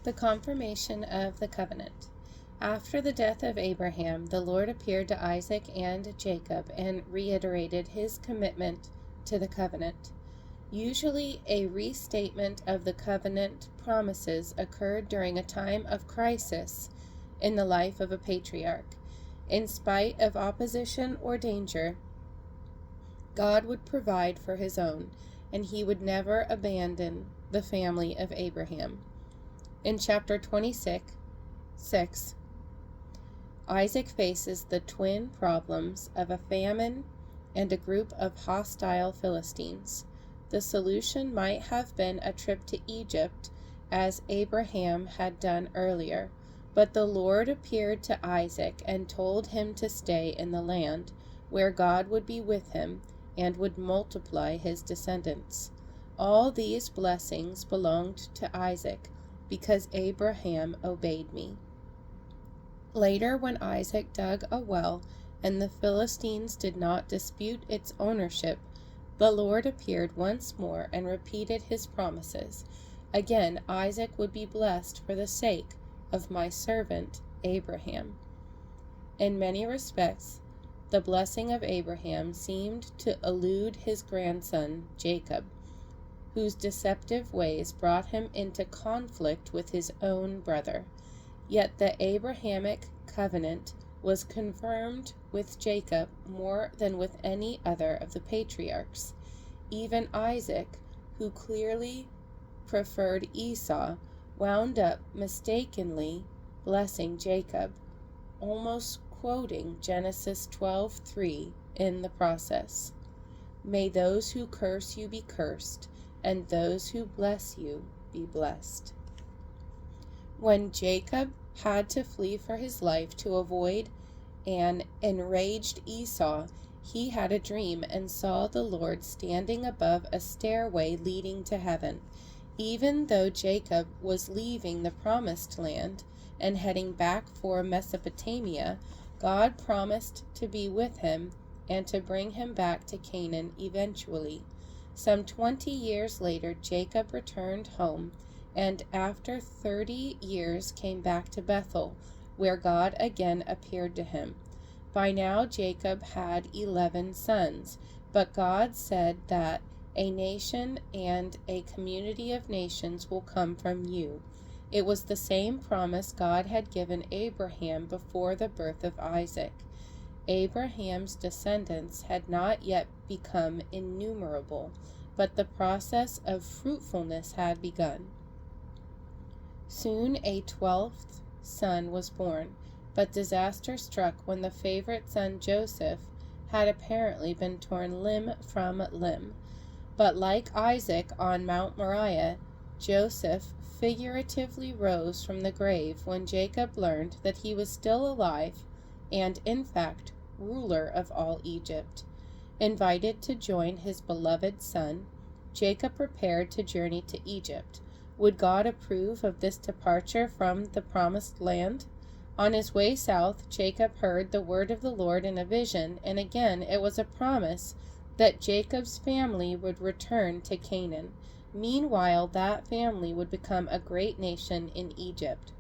The confirmation of the covenant. After the death of Abraham, the Lord appeared to Isaac and Jacob and reiterated his commitment to the covenant. Usually, a restatement of the covenant promises occurred during a time of crisis in the life of a patriarch. In spite of opposition or danger, God would provide for his own, and he would never abandon the family of Abraham. In chapter 26, Isaac faces the twin problems of a famine and a group of hostile Philistines. The solution might have been a trip to Egypt, as Abraham had done earlier, but the Lord appeared to Isaac and told him to stay in the land, where God would be with him and would multiply his descendants. All these blessings belonged to Isaac, because Abraham obeyed me. Later, when Isaac dug a well and the Philistines did not dispute its ownership, the Lord appeared once more and repeated his promises. Again, Isaac would be blessed for the sake of my servant Abraham. In many respects, the blessing of Abraham seemed to elude his grandson Jacob, whose deceptive ways brought him into conflict with his own brother. Yet the Abrahamic covenant was confirmed with Jacob more than with any other of the patriarchs. Even Isaac, who clearly preferred Esau, wound up mistakenly blessing Jacob, almost quoting Genesis 12:3 in the process. May those who curse you be cursed, and those who bless you be blessed. When Jacob had to flee for his life to avoid an enraged Esau, he had a dream and saw the Lord standing above a stairway leading to heaven. Even though Jacob was leaving the promised land and heading back for Mesopotamia, God promised to be with him and to bring him back to Canaan eventually. Some 20 years later, Jacob returned home, and after 30 years came back to Bethel, where God again appeared to him. By now Jacob had 11 sons, but God said that a nation and a community of nations will come from you. It was the same promise God had given Abraham before the birth of Isaac. Abraham's descendants had not yet become innumerable, but the process of fruitfulness had begun. Soon a 12th son was born, but disaster struck when the favorite son Joseph had apparently been torn limb from limb. But like Isaac on Mount Moriah, Joseph figuratively rose from the grave when Jacob learned that he was still alive and, in fact, ruler of all Egypt. Invited to join his beloved son, Jacob prepared to journey to Egypt. Would God approve of this departure from the promised land? On his way south, Jacob heard the word of the Lord in a vision, and again it was a promise that Jacob's family would return to Canaan. Meanwhile, that family would become a great nation in Egypt.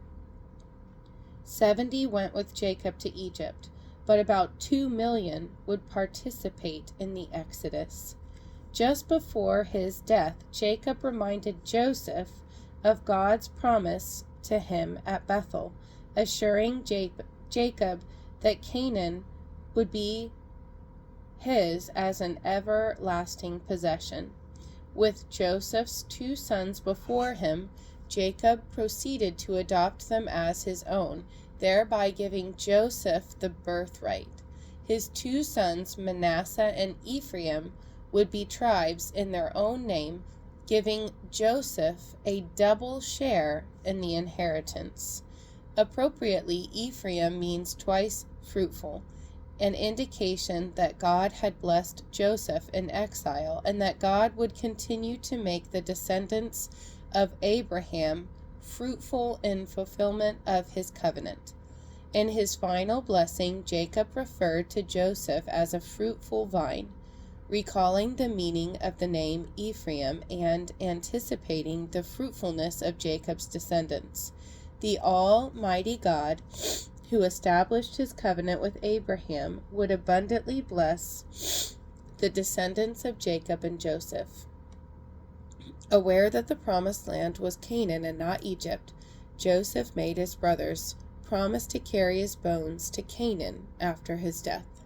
70 went with Jacob to Egypt, but about 2 million would participate in the Exodus. Just before his death, Jacob reminded Joseph of God's promise to him at Bethel, assuring Jacob that Canaan would be his as an everlasting possession. With Joseph's 2 sons before him, Jacob proceeded to adopt them as his own, thereby giving Joseph the birthright. His 2 sons, Manasseh and Ephraim, would be tribes in their own name, giving Joseph a double share in the inheritance. Appropriately, Ephraim means twice fruitful, an indication that God had blessed Joseph in exile and that God would continue to make the descendants of Abraham fruitful in fulfillment of his covenant. In his final blessing, Jacob referred to Joseph as a fruitful vine. recalling the meaning of the name Ephraim and anticipating the fruitfulness of Jacob's descendants. The Almighty God, who established his covenant with Abraham, would abundantly bless the descendants of Jacob and Joseph. Aware that the promised land was Canaan and not Egypt, Joseph made his brothers promise to carry his bones to Canaan after his death.